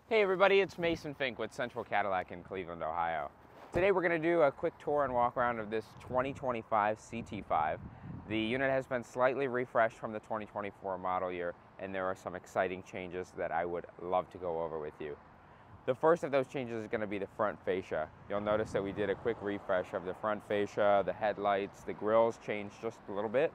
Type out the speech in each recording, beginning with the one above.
Hey everybody, it's Mason Fink with Central Cadillac in Cleveland, Ohio. Today we're going to do a quick tour and walk around of this 2025 CT5. The unit has been slightly refreshed from the 2024 model year, and there are some exciting changes that I would love to go over with you. The first of those changes is going to be the front fascia. You'll notice that we did a quick refresh of the front fascia, the headlights, the grills changed just a little bit.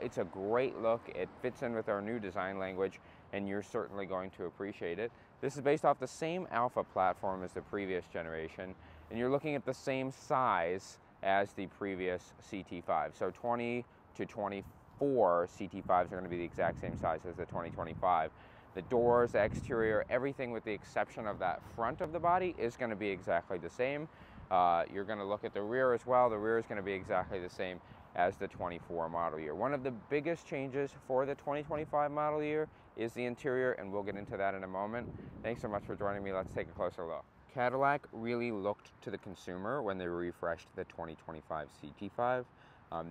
It's a great look. It fits in with our new design language, and you're certainly going to appreciate it. This is based off the same Alpha platform as the previous generation, and you're looking at the same size as the previous CT5. So 20 to 24 CT5s are going to be the exact same size as the 2025. The doors, the exterior, everything with the exception of that front of the body is going to be exactly the same. You're going to look at the rear as well. The rear is going to be exactly the same as the 24 model year. One of the biggest changes for the 2025 model year is the interior, and we'll get into that in a moment. Thanks so much for joining me. Let's take a closer look. Cadillac really looked to the consumer when they refreshed the 2025 CT5.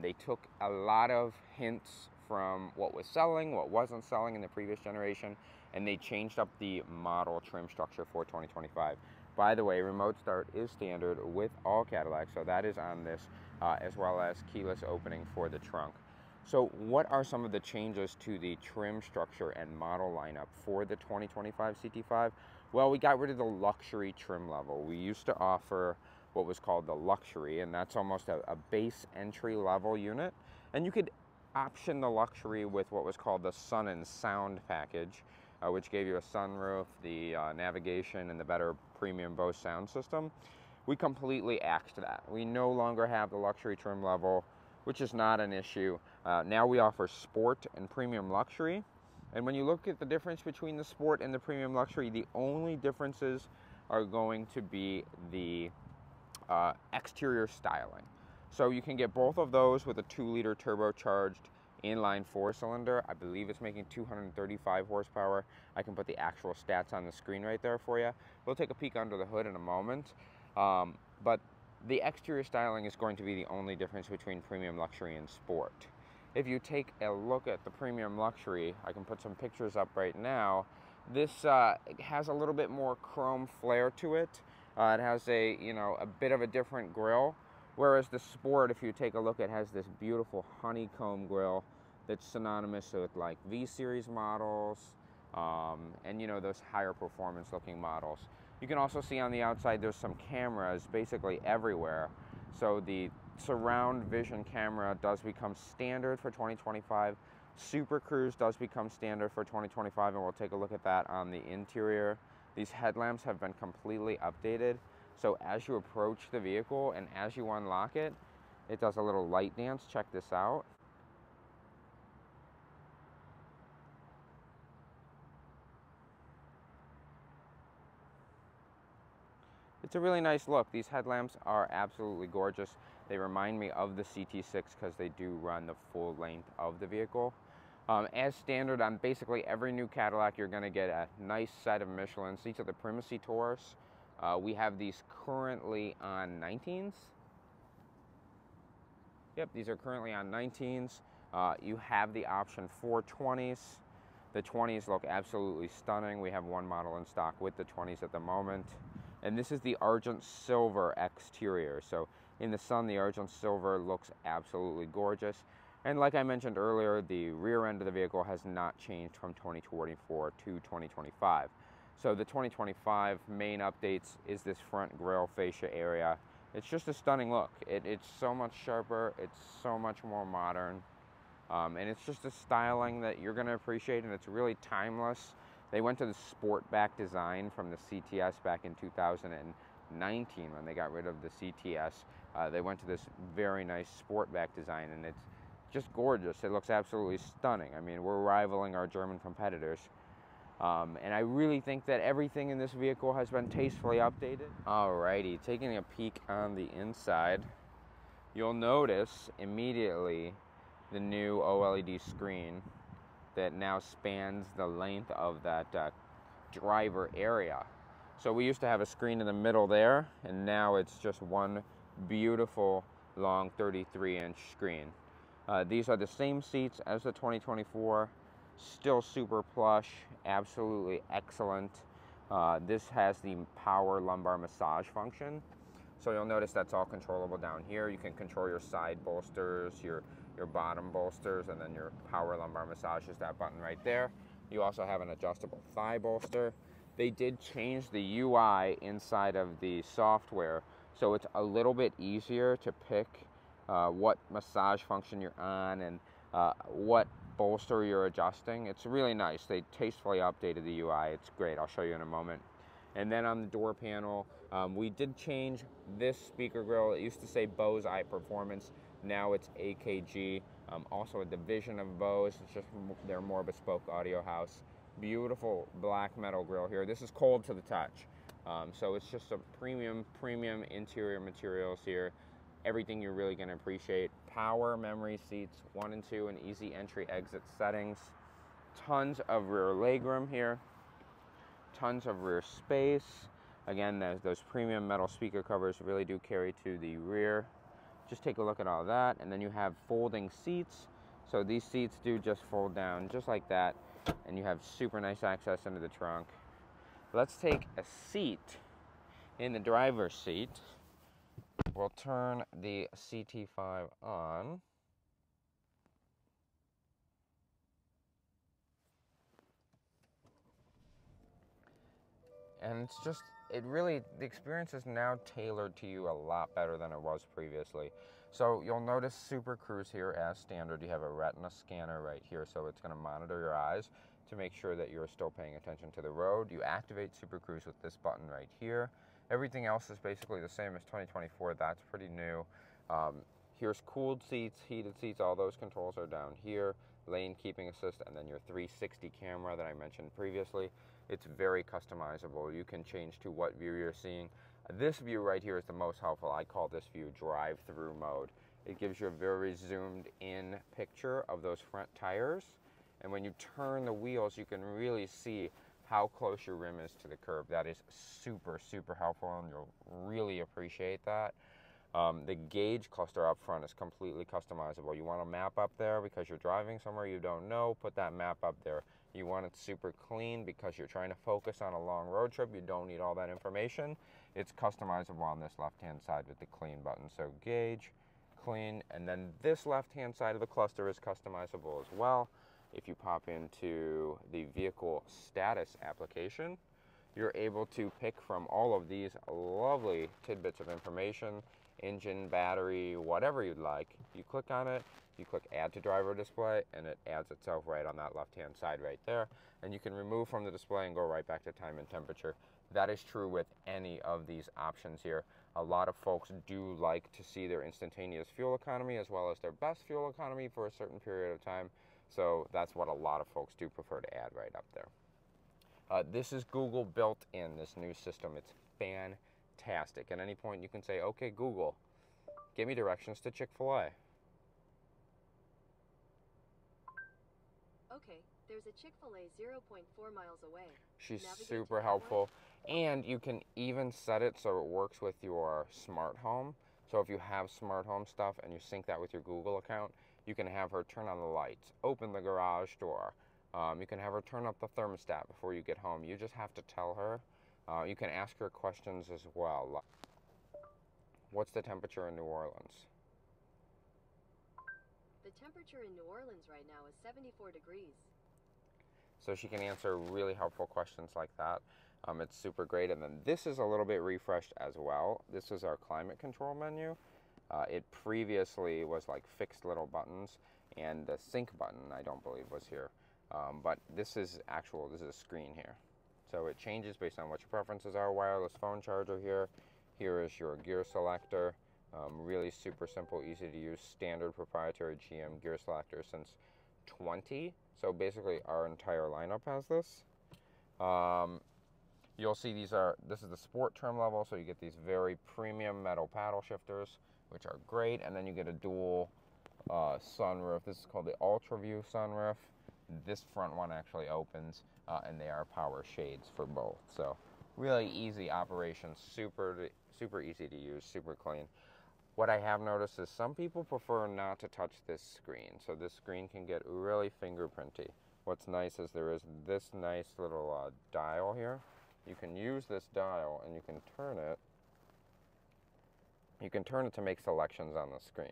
They took a lot of hints from what was selling, what wasn't selling in the previous generation, and they changed up the model trim structure for 2025. By the way, remote start is standard with all Cadillacs, so that is on this, as well as keyless opening for the trunk. So what are some of the changes to the trim structure and model lineup for the 2025 CT5? Well, we got rid of the luxury trim level. We used to offer what was called the luxury, and that's almost a base entry level unit. And you could option the luxury with what was called the Sun and Sound package, which gave you a sunroof, the navigation, and the better premium Bose sound system. We completely axed that. We no longer have the luxury trim level, which is not an issue. Now we offer sport and premium luxury. And when you look at the difference between the sport and the premium luxury, the only differences are going to be the exterior styling. So you can get both of those with a 2-liter turbocharged inline 4-cylinder. I believe it's making 235 horsepower. I can put the actual stats on the screen right there for you. We'll take a peek under the hood in a moment. But the exterior styling is going to be the only difference between premium luxury and sport. If you take a look at the premium luxury, I can put some pictures up right now. This has a little bit more chrome flair to it. It has a bit of a different grille. Whereas the sport, if you take a look, it has this beautiful honeycomb grille that's synonymous with like V-Series models and those higher performance looking models. You can also see on the outside there's some cameras basically everywhere. So the surround vision camera does become standard for 2025. Super Cruise does become standard for 2025, and we'll take a look at that on the interior. These headlamps have been completely updated. So as you approach the vehicle and as you unlock it, it does a little light dance. Check this out. It's a really nice look. These headlamps are absolutely gorgeous. They remind me of the CT6 because they do run the full length of the vehicle. As standard on basically every new Cadillac, you're going to get a nice set of Michelins. These are the Primacy Tours. We have these currently on 19s. Yep, these are currently on 19s. You have the option for 20s. The 20s look absolutely stunning. We have one model in stock with the 20s at the moment. And this is the Argent Silver exterior. So in the sun, the Argent Silver looks absolutely gorgeous. And like I mentioned earlier, the rear end of the vehicle has not changed from 2024 to 2025. So the 2025 main updates is this front grille fascia area. It's just a stunning look. It's so much sharper, it's so much more modern, and it's just a styling that you're going to appreciate, and it's really timeless. They went to the sport-back design from the CTS back in 2019 when they got rid of the CTS. They went to this very nice sport-back design, and it's just gorgeous. It looks absolutely stunning. I mean, we're rivaling our German competitors. And I really think that everything in this vehicle has been tastefully updated. Alrighty, taking a peek on the inside, you'll notice immediately the new OLED screen that now spans the length of that driver area. So we used to have a screen in the middle there, and now it's just one beautiful long 33-inch screen. These are the same seats as the 2024. Still super plush, absolutely excellent. This has the power lumbar massage function. So you'll notice that's all controllable down here. You can control your side bolsters, your bottom bolsters, and then your power lumbar massage is that button right there. You also have an adjustable thigh bolster. They did change the UI inside of the software, so it's a little bit easier to pick what massage function you're on and what bolster you're adjusting. It's really nice. They tastefully updated the UI. It's great. I'll show you in a moment. And then on the door panel, we did change this speaker grill. It used to say Bose iPerformance. Now it's AKG, also a division of Bose. It's just their more bespoke audio house. Beautiful black metal grill here. This is cold to the touch. So it's just a premium interior materials here. Everything you're really going to appreciate. Power memory seats, 1 and 2, and easy entry exit settings. Tons of rear legroom here. Tons of rear space. Again, those premium metal speaker covers really do carry to the rear. Just take a look at all that. And then you have folding seats. So these seats do just fold down just like that. And you have super nice access into the trunk. Let's take a seat in the driver's seat. We'll turn the CT5 on. And the experience is now tailored to you a lot better than it was previously. So you'll notice Super Cruise here as standard. You have a retina scanner right here, so it's going to monitor your eyes to make sure that you're still paying attention to the road. You activate Super Cruise with this button right here. Everything else is basically the same as 2024. That's pretty new. Here's cooled seats, heated seats. All those controls are down here. Lane keeping assist, and then your 360 camera that I mentioned previously. It's very customizable. You can change to what view you're seeing. This view right here is the most helpful. I call this view drive-through mode. It gives you a very zoomed in picture of those front tires. And when you turn the wheels, you can really see how close your rim is to the curb. That is super, super helpful, and you'll really appreciate that. The gauge cluster up front is completely customizable. You want a map up there because you're driving somewhere you don't know, put that map up there. You want it super clean because you're trying to focus on a long road trip. You don't need all that information. It's customizable on this left-hand side with the clean button. So gauge, clean, and then this left-hand side of the cluster is customizable as well. If you pop into the vehicle status application, you're able to pick from all of these lovely tidbits of information, engine, battery, whatever you'd like. You click on it, you click add to driver display, and it adds itself right on that left-hand side right there. And you can remove from the display and go right back to time and temperature. That is true with any of these options here. A lot of folks do like to see their instantaneous fuel economy as well as their best fuel economy for a certain period of time. So that's what a lot of folks do prefer to add right up there. This is Google built in, this new system. It's fantastic. At any point you can say, okay, Google, give me directions to Chick-fil-A. Okay, there's a Chick-fil-A 0.4 miles away. She's super helpful. And you can even set it so it works with your smart home. So if you have smart home stuff and you sync that with your Google account, you can have her turn on the lights, open the garage door. You can have her turn up the thermostat before you get home. You just have to tell her. You can ask her questions as well. What's the temperature in New Orleans? The temperature in New Orleans right now is 74 degrees. So she can answer really helpful questions like that. It's super great. And then this is a little bit refreshed as well. This is our climate control menu. It previously was like fixed little buttons, and the sync button, I don't believe, was here. But this is a screen here. So it changes based on what your preferences are. Wireless phone charger here. Here is your gear selector. Really super simple, easy to use, standard proprietary GM gear selector since 20. So basically our entire lineup has this. You'll see this is the sport trim level, so you get these very premium metal paddle shifters, which are great. And then you get a dual sunroof. This is called the Ultra View sunroof. This front one actually opens, and they are power shades for both. So really easy operation, super easy to use, super clean. What I have noticed is some people prefer not to touch this screen, so this screen can get really fingerprinty. What's nice is there is this nice little dial here. you can use this dial and you can turn it. You can turn it to make selections on the screen,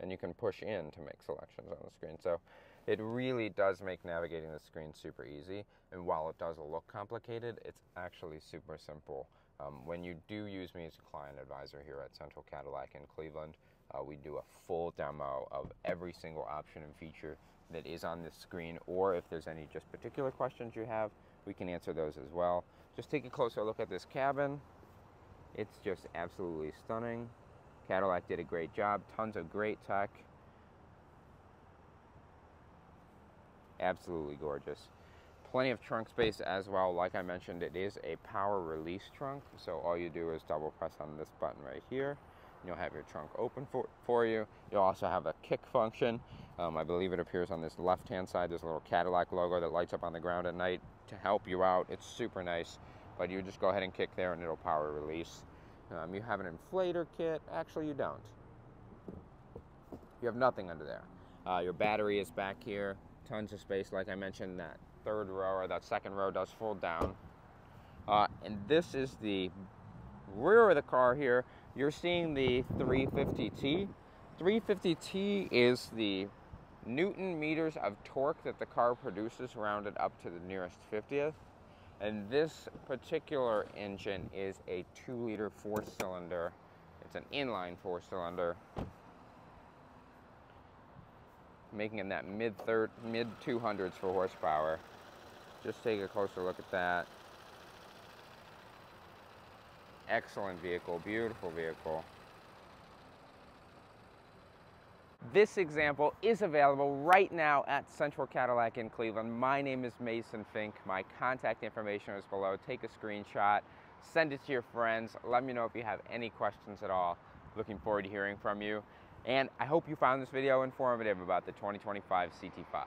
and you can push in to make selections on the screen. So it really does make navigating the screen super easy, and while it does look complicated, it's actually super simple. When you do use me as a client advisor here at Central Cadillac in Cleveland, we do a full demo of every single option and feature that is on this screen, or if there's any just particular questions you have, we can answer those as well. Just take a closer look at this cabin. It's just absolutely stunning. Cadillac did a great job, tons of great tech. Absolutely gorgeous. Plenty of trunk space as well. Like I mentioned, it is a power release trunk, so all you do is double press on this button right here, and you'll have your trunk open for you. You'll also have a kick function. I believe it appears on this left-hand side. There's a little Cadillac logo that lights up on the ground at night to help you out. It's super nice, but you just go ahead and kick there and it'll power release. You have an inflator kit. Actually, you don't. You have nothing under there. Your battery is back here. Tons of space. Like I mentioned, that third row or that second row does fold down. And this is the rear of the car here. You're seeing the 350T. 350T is the Newton meters of torque that the car produces rounded up to the nearest 50th. And this particular engine is a 2-liter 4-cylinder. It's an inline 4-cylinder, making it that mid 200s for horsepower. Just take a closer look at that. Excellent vehicle, beautiful vehicle. This example is available right now at Central Cadillac in Cleveland. My name is Mason Fink. My contact information is below. Take a screenshot, send it to your friends. Let me know if you have any questions at all. Looking forward to hearing from you. And I hope you found this video informative about the 2025 CT5.